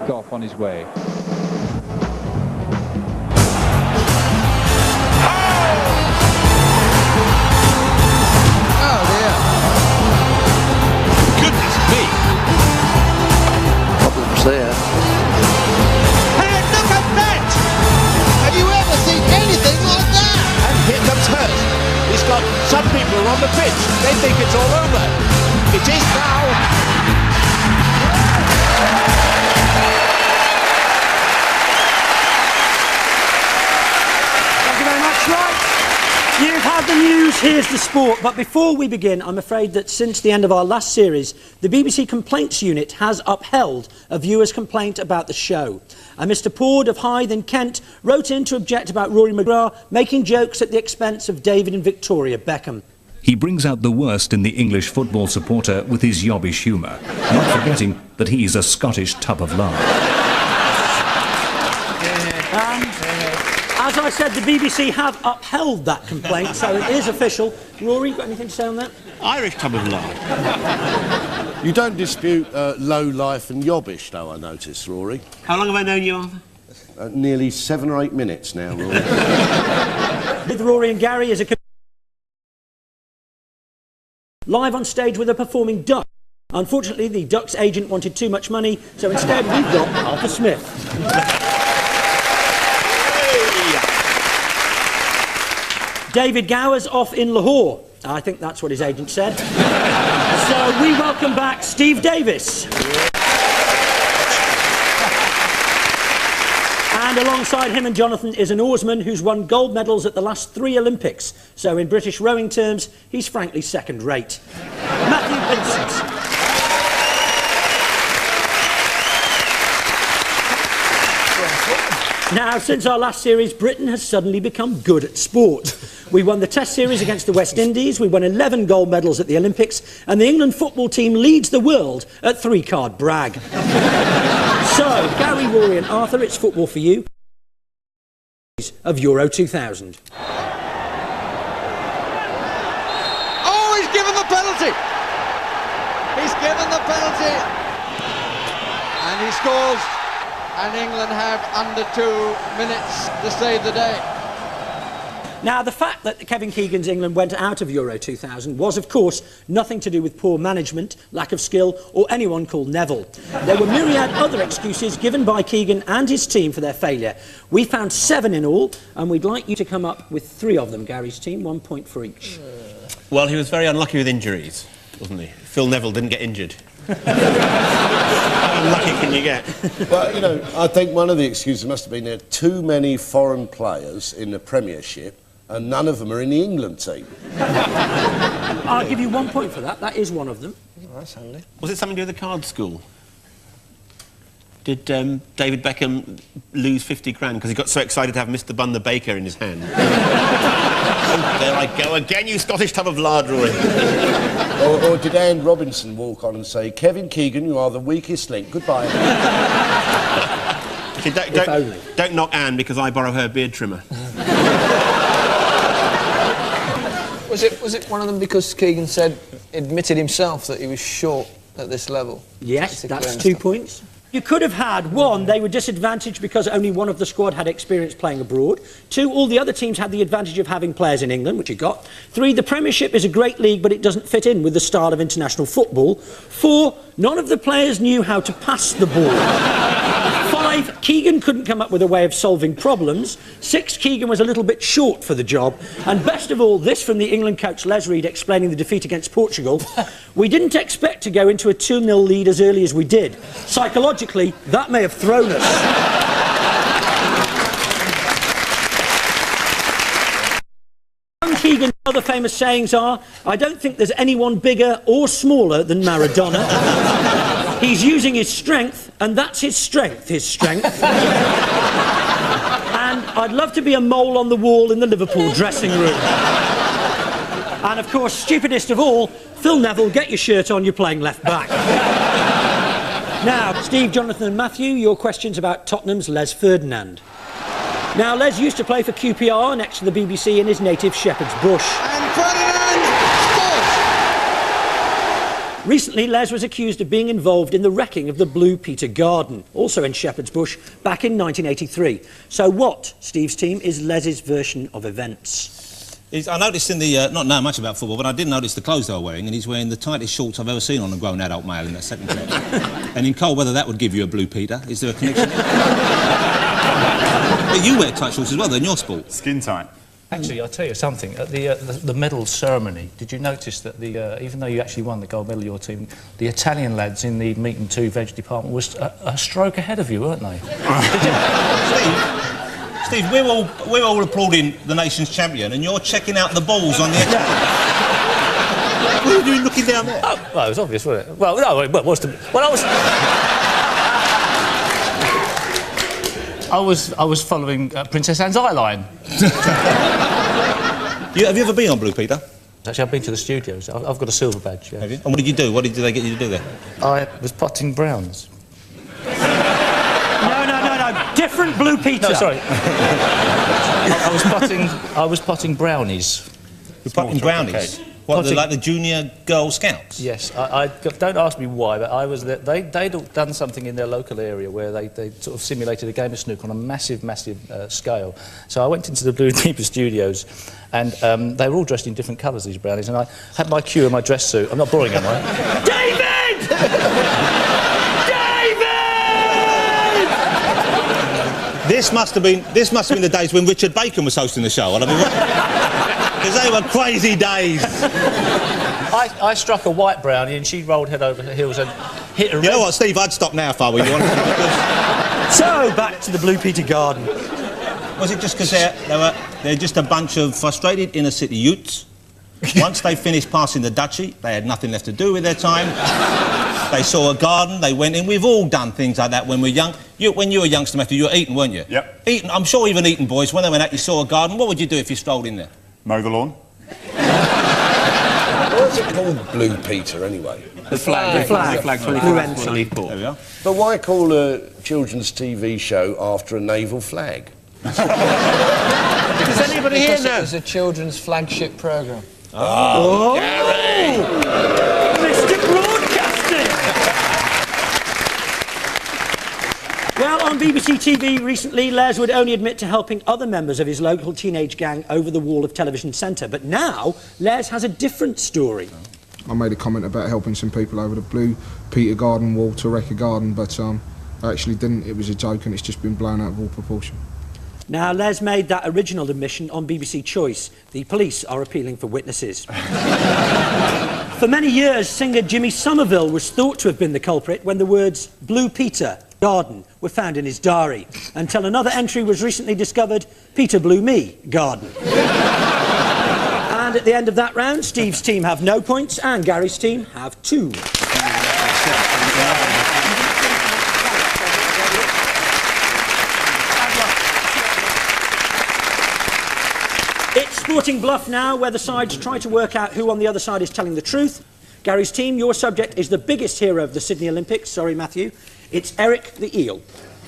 Goff on his way. Oh dear. Goodness me. Problems there. Hey, look at that! Have you ever seen anything like that? And here comes Hurst. He's got some people on the pitch. They think it's all over. It is now. You've had the news, here's the sport. But before we begin, I'm afraid that since the end of our last series, the BBC Complaints Unit has upheld a viewer's complaint about the show. And Mr Pord of Hythe in Kent wrote in to object about Rory McGrath making jokes at the expense of David and Victoria Beckham. He brings out the worst in the English football supporter with his yobbish humour, not forgetting that he's a Scottish tub of lard. As I said, the BBC have upheld that complaint, so it is official. Rory, got anything to say on that? Irish tub of lard. You don't dispute low life and yobbish, though, I notice, Rory. How long have I known you, Arthur? Nearly 7 or 8 minutes now, Rory. With Rory and Gary is a live on stage with a performing duck. Unfortunately, the duck's agent wanted too much money, so instead we've got Arthur Smith. David Gower's off in Lahore. I think that's what his agent said. So we welcome back Steve Davis. And alongside him and Jonathan is an oarsman who's won gold medals at the last 3 Olympics. So in British rowing terms, he's frankly second-rate. Matthew Pinsent. Now, since our last series, Britain has suddenly become good at sport. We won the Test series against the West Indies, we won 11 gold medals at the Olympics, and the England football team leads the world at 3-card brag. So, Gary, Rory and Arthur, it's football for you. Of Euro 2000. Oh, he's given the penalty! He's given the penalty! And he scores. And England have under 2 minutes to save the day. Now, the fact that Kevin Keegan's England went out of Euro 2000 was, of course, nothing to do with poor management, lack of skill, or anyone called Neville. There were myriad other excuses given by Keegan and his team for their failure. We found 7 in all, and we'd like you to come up with 3 of them, Gary's team, 1 point for each. Well, he was very unlucky with injuries, wasn't he? Phil Neville didn't get injured. How unlucky can you get? Well, you know, I think one of the excuses must have been there are too many foreign players in the Premiership, and none of them are in the England team. I'll give you 1 point for that. That is one of them. Oh, that's handy. Was it something to do with the card school? Did David Beckham lose 50 grand because he got so excited to have Mr Bun the Baker in his hand? Oh, there I go again, you Scottish tub of lard, Rory. Or did Anne Robinson walk on and say, Kevin Keegan, you are the weakest link, goodbye. See, don't knock Anne because I borrow her beard trimmer. Was it one of them because Keegan admitted himself that he was short at this level? Yes, that's 2 points. You could have had 1, they were disadvantaged because only one of the squad had experience playing abroad. 2, all the other teams had the advantage of having players in England, which you got. 3, the Premiership is a great league, but it doesn't fit in with the style of international football. 4, none of the players knew how to pass the ball. 5, Keegan couldn't come up with a way of solving problems. 6, Keegan was a little bit short for the job. And best of all, this from the England coach Les Reed explaining the defeat against Portugal. We didn't expect to go into a 2-0 lead as early as we did. Psychologically, that may have thrown us. Keegan's other famous sayings are, I don't think there's anyone bigger or smaller than Maradona. He's using his strength, and that's his strength. And I'd love to be a mole on the wall in the Liverpool dressing room. And of course, stupidest of all, Phil Neville, get your shirt on, you're playing left back. Now, Steve, Jonathan and Matthew, your questions about Tottenham's Les Ferdinand. Now, Les used to play for QPR next to the BBC in his native Shepherd's Bush. And Ferdinand scores! Recently, Les was accused of being involved in the wrecking of the Blue Peter Garden, also in Shepherd's Bush, back in 1983. So what, Steve's team, is Les's version of events? I noticed in the, not knowing much about football, but I did notice the clothes they were wearing, and he's wearing the tightest shorts I've ever seen on a grown adult male in that second set. And in cold weather, that would give you a Blue Peter. Is there a connection? But you wear tight shorts as well, though, in your sport. Skin tight. Actually, I'll tell you something. At the medal ceremony, did you notice that even though you actually won the gold medal, your team, the Italian lads in the meat and two veg department was a stroke ahead of you, weren't they? Steve, we're all applauding the nation's champion, and you're checking out the balls on the Italian. What are you doing looking down there? Oh, well, it was obvious, wasn't it? Well, no, it was to... Well, I was following Princess Anne's eye line. Have you ever been on Blue Peter? Actually, I've been to the studios. I've got a silver badge, yeah. Have you? And what did you do? What did they get you to do there? I was potting browns. No. Different Blue Peter. No, sorry. I was potting brownies. You're potting brownies? What, like the junior Girl Scouts? Yes. Don't ask me why, but I was there. They'd done something in their local area where they sort of simulated a game of snooker on a massive scale. So I went into the Blue Peter studios, and they were all dressed in different colours, these brownies, and I had my cue and my dress suit. I'm not boring, am I? David! David! This must have been the days when Richard Bacon was hosting the show. Because they were crazy days. I struck a white brownie and she rolled head over heels and hit a... You know what, Steve, I'd stop now if I were you. So, back to the Blue Peter Garden. Was it just because they're just a bunch of frustrated inner-city youths? Once they finished passing the duchy, they had nothing left to do with their time. They saw a garden, they went in. We've all done things like that when we're young. When you were a youngster, Matthew, you were Eton, weren't you? Yep. Eton, I'm sure even Eton boys, when they went out, you saw a garden, what would you do if you strolled in there? Mow the lawn. What's it called Blue Peter, anyway? The flag. The flag. Blue ensign. There we are. But why call a children's TV show after a naval flag? Does anybody here Because know? it was a children's flagship programme. Oh, Gary! Mr. Broadcasting! Well, on BBC TV recently, Les would only admit to helping other members of his local teenage gang over the wall of Television Centre. But now, Les has a different story. I made a comment about helping some people over the Blue Peter Garden wall to wreck a garden, but I actually didn't. It was a joke and it's just been blown out of all proportion. Now, Les made that original admission on BBC Choice. The police are appealing for witnesses. For many years, singer Jimmy Somerville was thought to have been the culprit when the words Blue Peter Garden were found in his diary, until another entry was recently discovered, Peter Blew Me Garden. And at the end of that round, Steve's team have no points and Gary's team have 2. It's Sporting Bluff now, where the sides try to work out who on the other side is telling the truth. Gary's team, your subject is the biggest hero of the Sydney Olympics. Sorry, Matthew. It's Eric the Eel.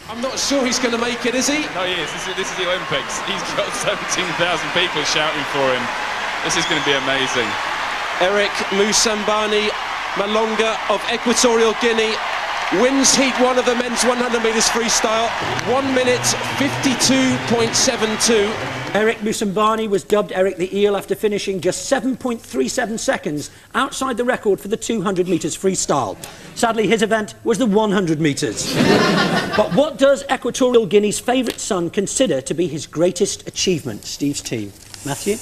I'm not sure he's going to make it, is he? No, he is. This is the Olympics. He's got 17,000 people shouting for him. This is going to be amazing. Eric Musambani Malonga of Equatorial Guinea wins Heat 1 of the men's 100 metres freestyle. 1 minute 52.72. Eric Musambani was dubbed Eric the Eel after finishing just 7.37 seconds outside the record for the 200 metres freestyle. Sadly, his event was the 100 metres. But what does Equatorial Guinea's favourite son consider to be his greatest achievement? Steve's team. Matthew?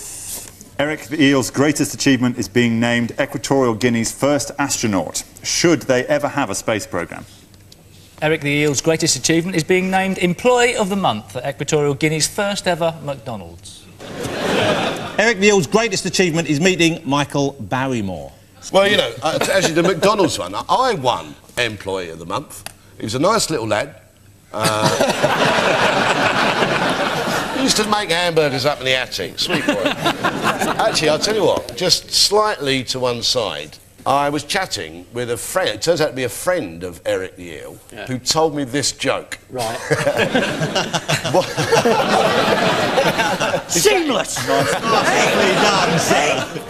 Eric the Eel's greatest achievement is being named Equatorial Guinea's first astronaut, should they ever have a space programme. Eric the Eel's greatest achievement is being named Employee of the Month at Equatorial Guinea's first ever McDonald's. Eric the Eel's greatest achievement is meeting Michael Barrymore. Well, you know, actually the McDonald's one, I won Employee of the Month. He was a nice little lad. He used to make hamburgers up in the attic, sweet boy. Actually, I'll tell you what, just slightly to one side, I was chatting with a friend, it turns out to be a friend of Eric the Eel, who told me this joke. Right. Seamless!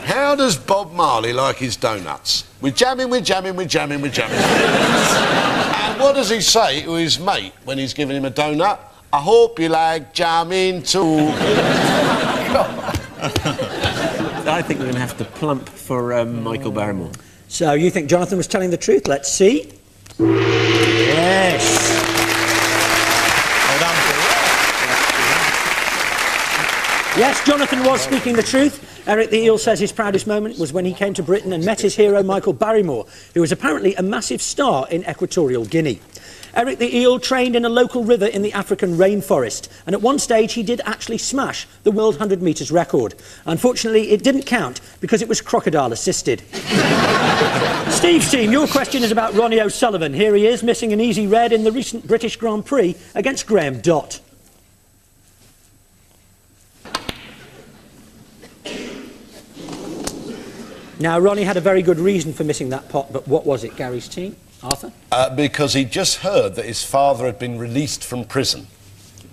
How does Bob Marley like his donuts? We're jamming, we're jamming, we're jamming, we're jamming. And what does he say to his mate when he's giving him a donut? I hope you like jamming too. I think we're going to have to plump for Michael Barrymore. So you think Jonathan was telling the truth? Let's see. Yes. Yes, Jonathan was speaking the truth. Eric the Eel says his proudest moment was when he came to Britain and met his hero Michael Barrymore, who was apparently a massive star in Equatorial Guinea. Eric the Eel trained in a local river in the African rainforest, and at one stage he did actually smash the world 100 metres record. Unfortunately, it didn't count because it was crocodile assisted. Steve's team, your question is about Ronnie O'Sullivan. Here he is, missing an easy red in the recent British Grand Prix against Graham Dott. Now, Ronnie had a very good reason for missing that pot, but what was it, Gary's team? Arthur? Because he just heard that his father had been released from prison.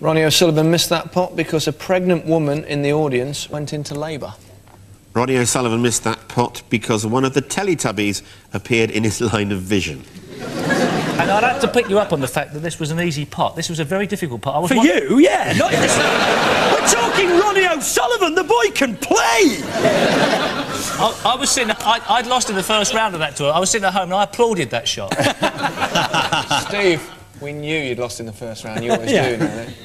Ronnie O'Sullivan missed that pot because a pregnant woman in the audience went into labour. Ronnie O'Sullivan missed that pot because one of the Teletubbies appeared in his line of vision. And I'd have to pick you up on the fact that this was an easy pot. This was a very difficult pot. For you, yeah. Not we're talking Ronnie O'Sullivan. The boy can play. I was sitting... I'd lost in the first round of that tour. I was sitting at home and I applauded that shot. Steve, we knew you'd lost in the first round. You always do, don't you?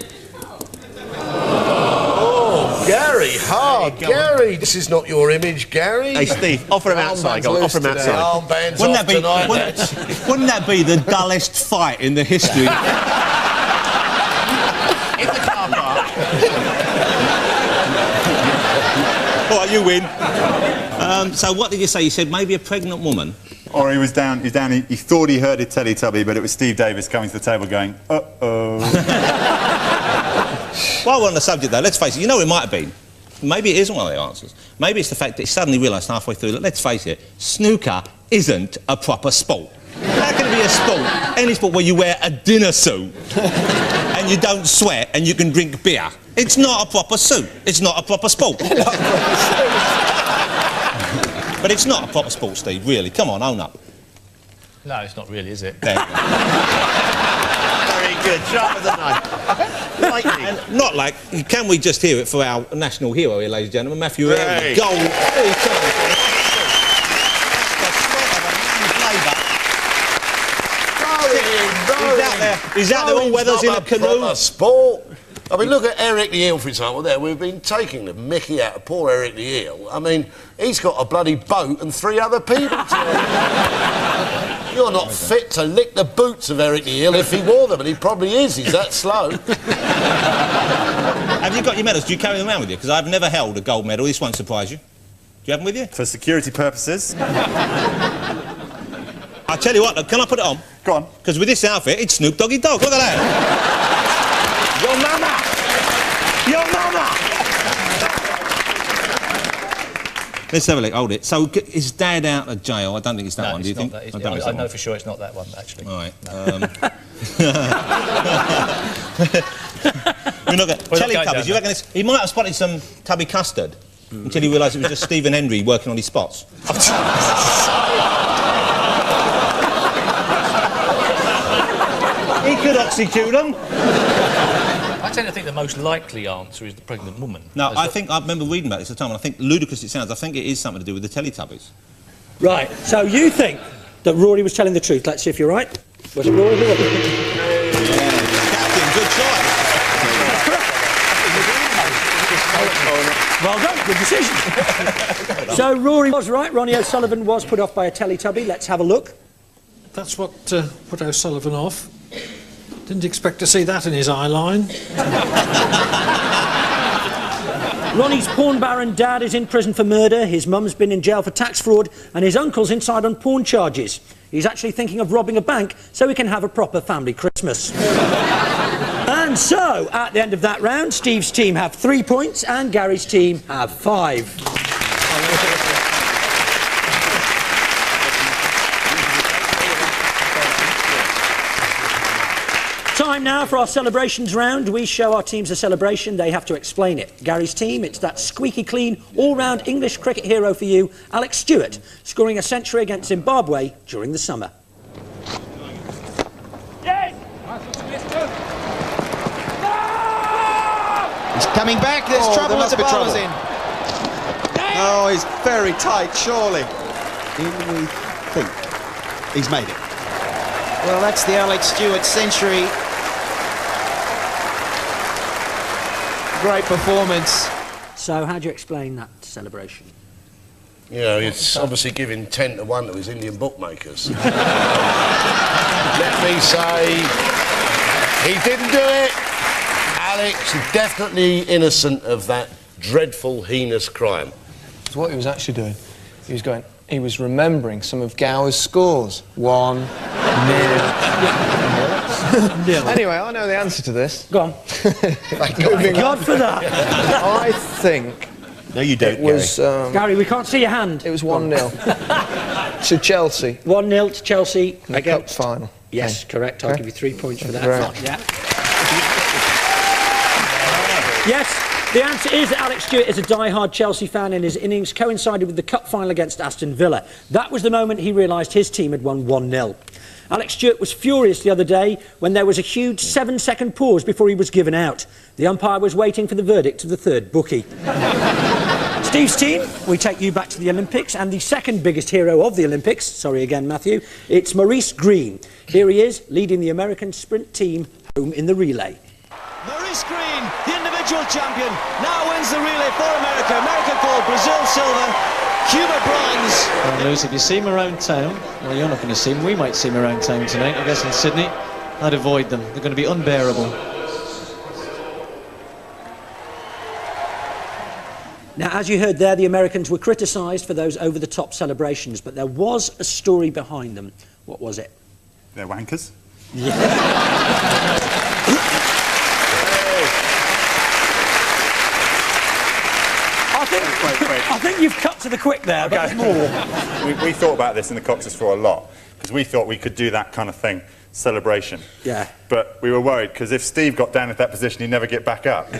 Oh, Gary, hard. Gary, this is not your image, Gary. Hey, Steve, offer him outside. Go on, offer him outside. Armbands off tonight. Wouldn't that be the dullest fight in the history? In the car park. All right, you win. So what did you say? You said maybe a pregnant woman? Or he was down, he thought he heard a Teletubby, but it was Steve Davis coming to the table going, uh-oh. While we're on the subject, though, let's face it, you know it might have been. Maybe it isn't one of the answers. Maybe it's the fact that he suddenly realised halfway through that, let's face it, snooker isn't a proper sport. How can it be a sport? Any sport where you wear a dinner suit and you don't sweat and you can drink beer. It's not a proper suit. It's not a proper sport. But it's not a proper sport, Steve, really. Come on, own up. No, it's not really, is it? Very good. Sharp as a knife. And not like, can we just hear it for our national hero here, ladies and gentlemen, Matthew Pinsent. Goal. He's out there all weathers in a canoe. Sport. I mean, look at Eric the Eel, for example, there. We've been taking the mickey out of poor Eric the Eel. I mean, he's got a bloody boat and 3 other people to You're not fit to lick the boots of Eric the Eel if he wore them, and he probably is. He's that slow. Have you got your medals? Do you carry them around with you? Because I've never held a gold medal. This won't surprise you. Do you have them with you? For security purposes. I'll tell you what, can I put it on? Go on. Because with this outfit, it's Snoop Doggy Dogg. Look at that. Your mama! Your mama! Let's have a look. Hold it. So, is Dad out of jail? I don't think it's that one. Do you think? I know for sure it's not that one, actually. All right. We're not going Teletubbies. You reckon he might have spotted some tubby custard until he realised it was just Stephen Henry working on his spots. He could execute them. I tend to think the most likely answer is the pregnant woman. No, I remember reading about this at the time, and I think, ludicrous it sounds, I think it is something to do with the Teletubbies. Right, so you think that Rory was telling the truth. Let's see if you're right. Was it Rory? Captain, good choice. Well done, good decision. So Rory was right. Ronnie O'Sullivan was put off by a Teletubby. Let's have a look. That's what put O'Sullivan off. Didn't expect to see that in his eye line. Ronnie's porn baron dad is in prison for murder, his mum's been in jail for tax fraud, and his uncle's inside on porn charges. He's actually thinking of robbing a bank so he can have a proper family Christmas. And so, at the end of that round, Steve's team have 3 points and Gary's team have 5. Time now for our celebrations round. We show our teams a celebration, they have to explain it. Gary's team, it's that squeaky clean, all-round English cricket hero for you, Alex Stewart, scoring a century against Zimbabwe during the summer. He's coming back, there's trouble at the bowler's end. Oh, he's very tight, surely. Do we think he's made it? Well, that's the Alex Stewart century. Great performance. So, how do you explain that celebration? You know, it's obviously giving 10 to 1 to his Indian bookmakers. Let me say, he didn't do it. Alex is definitely innocent of that dreadful, heinous crime. So what he was actually doing, he was remembering some of Gower's scores. 1-0. Anyway, I know the answer to this. Go on. Moving God for that. I think... No, you don't, it was, Gary, we can't see your hand. It was 1-0 to Chelsea. 1-0 to Chelsea. In the cup final. Yes, correct. I'll give you 3 points for that. Yeah. Yes, the answer is that Alex Stewart is a die-hard Chelsea fan, and his innings coincided with the cup final against Aston Villa. That was the moment he realised his team had won 1-0. Alex Stewart was furious the other day when there was a huge 7-second pause before he was given out. The umpire was waiting for the verdict of the third bookie. Steve's team, we take you back to the Olympics, and the second biggest hero of the Olympics, sorry again Matthew, it's Maurice Green. Here he is, leading the American sprint team home in the relay. Maurice Green, the individual champion, now wins the relay for America. America gold, Brazil silver, Cuba bronze. Well, Lewis, if you see him around town, well, you're not going to see him. We might see him around town tonight, I guess, in Sydney. I'd avoid them. They're going to be unbearable. Now, as you heard there, the Americans were criticised for those over-the-top celebrations, but there was a story behind them. What was it? They're wankers. Yeah. I think you've cut to the quick there, but there's more. We thought about this in the Cox's for a lot, because we thought we could do that kind of thing, celebration. Yeah. But we were worried, because if Steve got down at that position, he'd never get back up.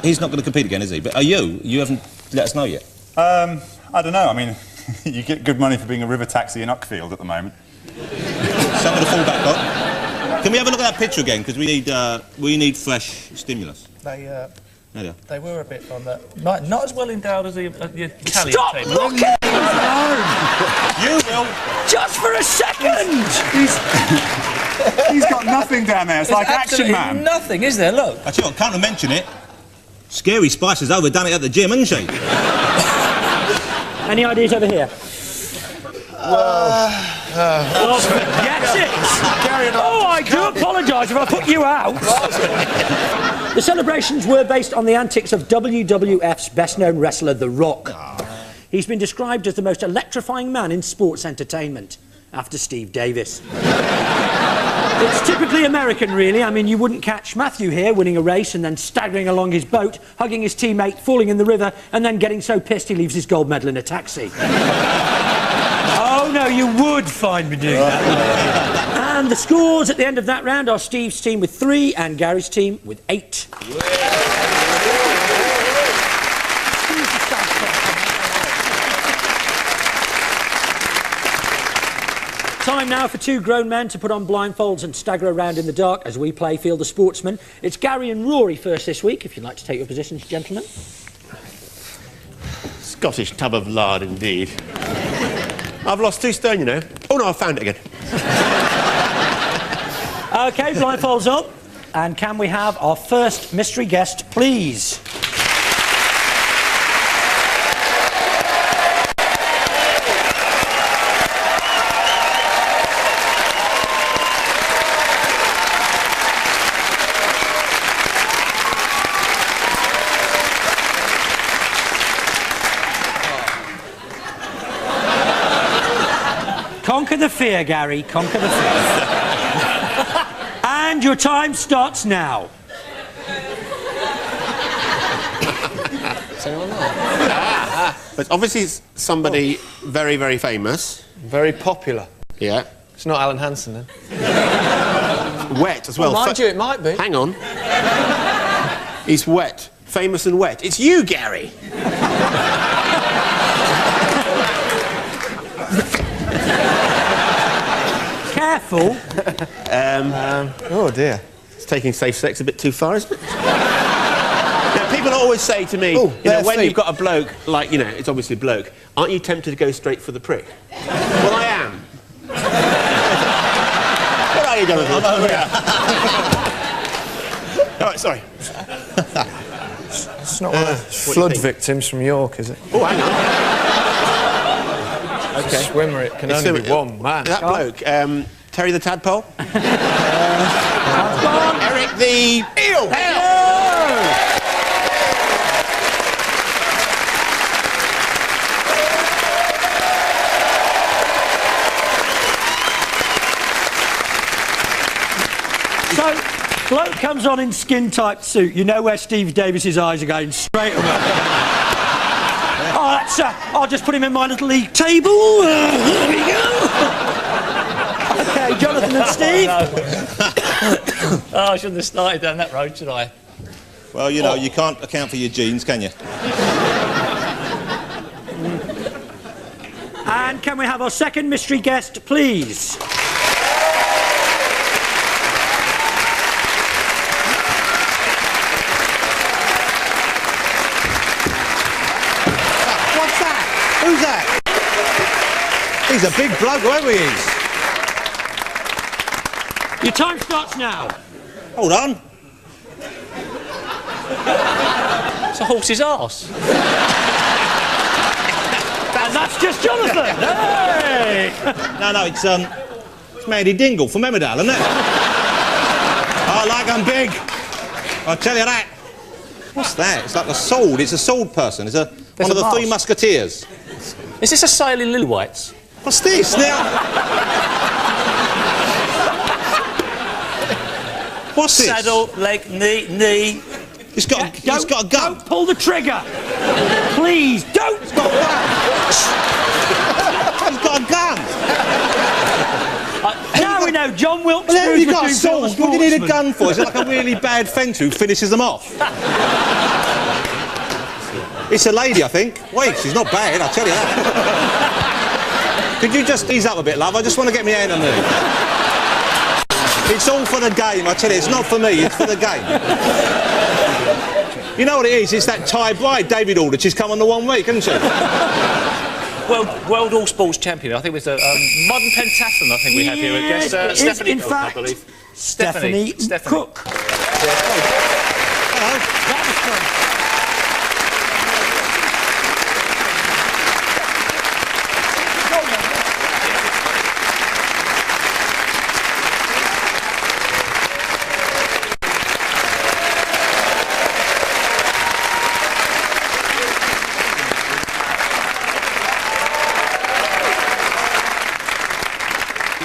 He's not going to compete again, is he? But are you? You haven't let us know yet. I don't know. I mean, you get good money for being a river taxi in Uckfield at the moment. Something to fall back on. Can we have a look at that picture again? Because we need fresh stimulus. They were a bit on that. Not as well endowed as the Italian Stop team. looking! You will. Just for a second! He's got nothing down there. It's like Action Man. Nothing, is there? Look. I tell you what, can't mention it. Scary Spice has overdone it at the gym, hasn't she? Any ideas over here? Forget it! Oh, I do apologise if I put you out. The celebrations were based on the antics of WWF's best-known wrestler, The Rock. He's been described as the most electrifying man in sports entertainment, after Steve Davis. It's typically American, really. I mean, you wouldn't catch Matthew here winning a race and then staggering along his boat, hugging his teammate, falling in the river, and then getting so pissed he leaves his gold medal in a taxi. Oh, no, you would find me doing that. And the scores at the end of that round are Steve's team with 3 and Gary's team with 8. Time now for 2 grown men to put on blindfolds and stagger around in the dark as we play Field the Sportsman. It's Gary and Rory first this week, if you'd like to take your positions, gentlemen. Scottish tub of lard, indeed. I've lost 2 stone, you know. Oh, no, I found it again. OK, blindfolds on. And can we have our first mystery guest, please? Conquer the fear, Gary. Conquer the fear. And your time starts now. But obviously it's somebody very, very famous. Very popular. Yeah. It's not Alan Hansen, then. Wet as well. Well, mind you, it might be. Hang on. He's wet. Famous and wet. It's you, Gary. Careful. Oh, dear. It's taking safe sex a bit too far, isn't it? Now, people always say to me, Ooh, you know, when feet. you've got a bloke, like, you know, it's obviously a bloke, aren't you tempted to go straight for the prick? Well, I am. What are you, Jonathan? I'm over here. All right, sorry. It's not one of the flood victims from York, is it? Oh, hang on. Okay. Swimmer, it can only be one man. That bloke, Terry the Tadpole? Eric the Eel! So, bloke comes on in skin-tight suit. You know where Steve Davis's eyes are going straight away. Oh, that's... I'll just put him in my little league table. There we go. OK, Jonathan and Steve. Oh, I shouldn't have started down that road, should I? Well, you know, you can't account for your genes, can you? And can we have our second mystery guest, please? What's that? Who's that? He's a big bloke, whoever he is. Your time starts now. Hold on. It's a horse's arse. And that's just Jonathan. Hey! No, it's Mandy Dingle from Emmerdale, isn't it? I like them big. I'll tell you that. What's that? It's like a sword. It's a sword person. It's one of the Three Musketeers. Is this a sail in Lillywhites? What's this now? What's this? Saddle, leg, knee. He's got a gun. Don't pull the trigger. Please, don't. He's got a gun. He's got a gun. Now we know John Wilkes. Well, Booth you was got a doing sword. Bill What do you need a Sportsman. gun for? Is it like a really bad fence who finishes them off? It's a lady, I think. Wait, she's not bad, I'll tell you that. Could you just ease up a bit, love? I just want to get my hand on there. It's all for the game, I tell you. It's not for me, it's for the game. You know what it is? It's that Thai bride, David Gower. She's come on the 1 week, hasn't she? World All Sports Champion. I think it was a modern pentathlon. I think we have here. I guess Stephanie in Cook, fact, I believe. Stephanie Cook. Hello. That was fun.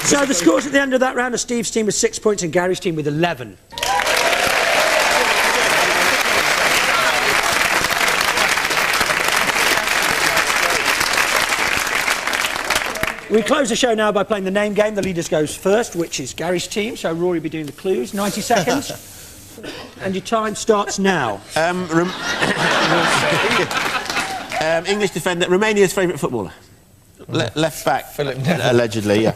So the scores at the end of that round are Steve's team with 6 points and Gary's team with 11. We close the show now by playing the name game. The leaders goes first, which is Gary's team, so Rory will be doing the clues. 90 seconds. And your time starts now. English defender, Romania's favourite footballer. Left back, allegedly, yeah.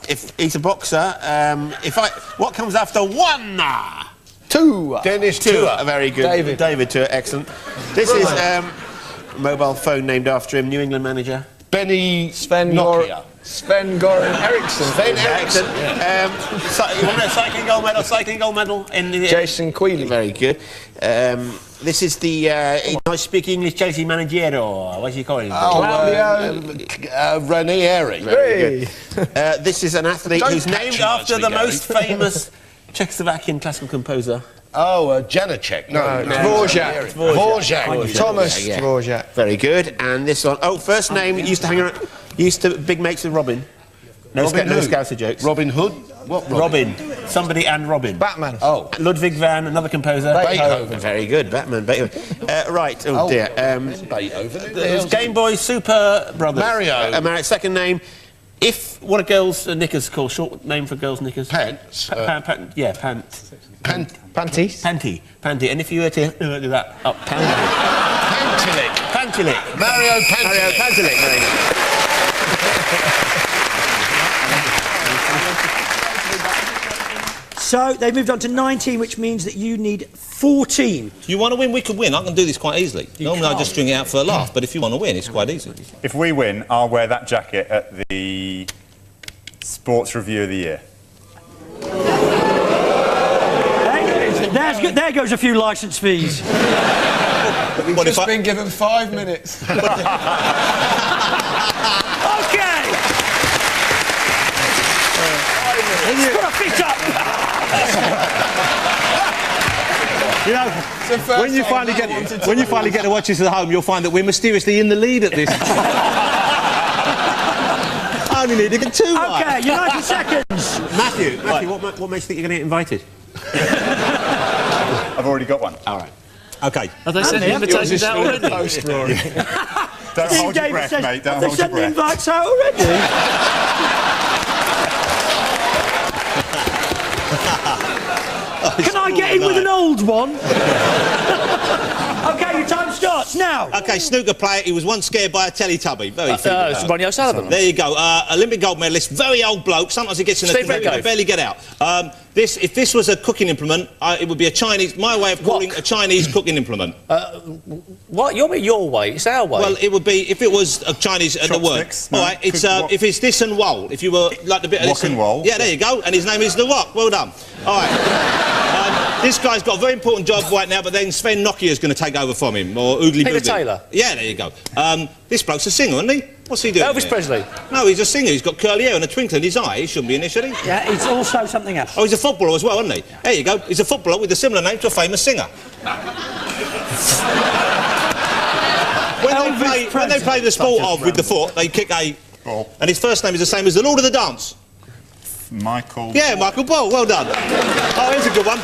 If he's a boxer, what comes after one? Two. Dennis Tour. Very good. David Tour, excellent. This is a mobile phone named after him, New England manager. Sven Goran ERIKSSON. Sven ERIKSSON. You want a cycling gold medal in the... Jason QUEALLY. Very good. This is the I speak English Chelsea Managero. What do you call him? CLAUDIO RANIERI. Very good. This is an athlete who's named after the most famous Czechoslovakian classical composer. Oh, Janacek. No. Dvorak. Thomas Dvorak. Very good. And this one, first name, used to hang around, used to big mates with Robin. No Scouser jokes. Robin Hood? What Robin? Somebody and Robin. Batman. Oh. Ludwig van, another composer. Beethoven. Very good. Batman, Beethoven. Right, dear. Beethoven. Game Boy Super Brothers. Mario. Second name, If what are girls' knickers called? Short name for girls' knickers? Pants. Yeah, pant. Panties? Panty. And if you were to do that up, Pantelic. Pantelic. Mario Pantelic. So they've moved on to 19, which means that you need 14. You want to win? We could win. I can do this quite easily. Normally I just string it out for a laugh, but if you want to win, it's quite easy. If we win, I'll wear that jacket at the Sports Review of the Year. There goes a few licence fees. We've just been given 5 minutes. OK! Put a feet up! You know, when you finally get to watch this at home, you'll find that we're mysteriously in the lead at this. I only need to get 2 right. OK, you're 90 seconds. Matthew, what makes you think you're going to get invited? I've already got one. All right. OK. Have they sent the invitations out already? Don't hold your breath, mate. Don't hold your breath. They sent the invites out already. Can I get in with an old one? OK, your time starts now. OK, snooker player. He was once scared by a Teletubby. Very famous. It's Ronnie O'Sullivan. There you go. Olympic gold medalist. Very old bloke. Sometimes he gets in a... They barely get out. If this was a cooking implement, it would be a Chinese... My way of calling a Chinese cooking implement. What? You're your way. It's our way. Well, it would be... If it was a Chinese... the word. No, all right, it's... if it's this and wool. If you were like the bit of... Wok and wool. Yeah, there you go. And his name is The Wok. Well done. All right. This guy's got a very important job right now, but then SVEN Nokia's going to take over from him, or Oogly Peter Boogly. Taylor. Yeah, there you go. This bloke's a singer, isn't he? What's he doing? Elvis there? Presley. No, he's a singer. He's got curly hair and a twinkle in his eye. He shouldn't be in this, should he? Yeah, it's also something else. Oh, he's a footballer as well, isn't he? There you go. He's a footballer with a similar name to a famous singer. When they play the sport of with the foot, they kick a ball. And his first name is the same as the Lord of the Dance. Michael. Yeah, Michael Ball. Well done. Oh, here's a good one.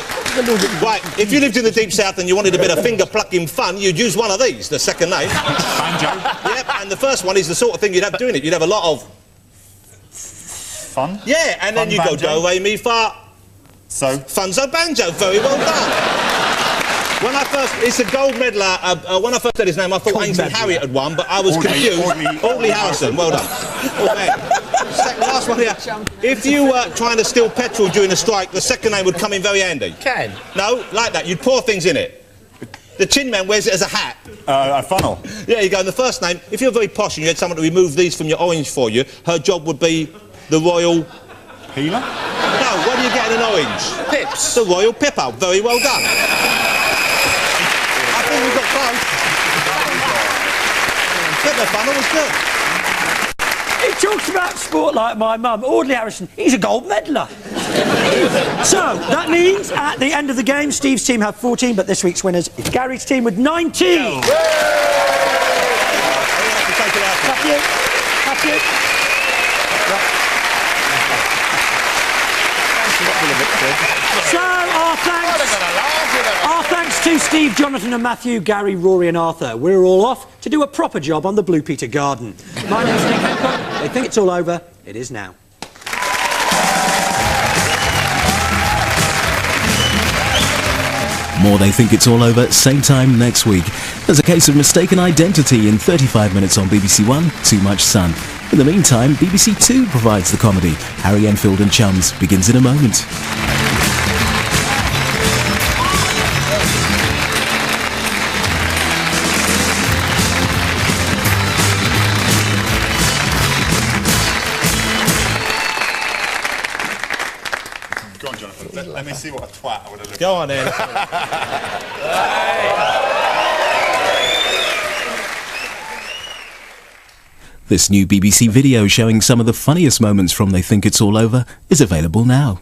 Right, if you lived in the deep south and you wanted a bit of finger plucking fun, you'd use one of these, the second name. Banjo. Yep, and the first one is the sort of thing you'd have doing it. You'd have a lot of... Fun? Yeah, and then you go do, re, mi, fa. So? Funzo banjo. Very well done. It's a gold medaler. When I first said his name, I thought Ainsley Harriott had won, but I was confused. Audley Harrison. Well done. Last one here. If you were trying to steal petrol during a strike, the second name would come in very handy. Can? No, like that. You'd pour things in it. The Tin Man wears it as a hat. A funnel. Yeah, you go. And the first name, if you're very posh and you had someone to remove these from your orange for you, her job would be the Royal... Peeler? No, what do you get in an orange? Pips. The Royal Pippo. Very well done. I think we got close. But the funnel was good. He talks about sport like my mum. Audley Harrison, he's a gold medaler. So, that means at the end of the game, Steve's team have 14, but this week's winners is Gary's team with 19. Matthew. So, our thanks to Steve, Jonathan and Matthew, Gary, Rory and Arthur. We're all off to do a proper job on the Blue Peter Garden. My name's Nick Hancock. They think it's all over. It is now. More They Think It's All Over, same time next week. There's a case of mistaken identity in 35 minutes on BBC One, Too Much Sun. In the meantime, BBC Two provides the comedy. Harry Enfield and Chums begins in a moment. Go on, Jonathan. Let me see what a twat I would have looked. Go on, then. This new BBC video showing some of the funniest moments from They Think It's All Over is available now.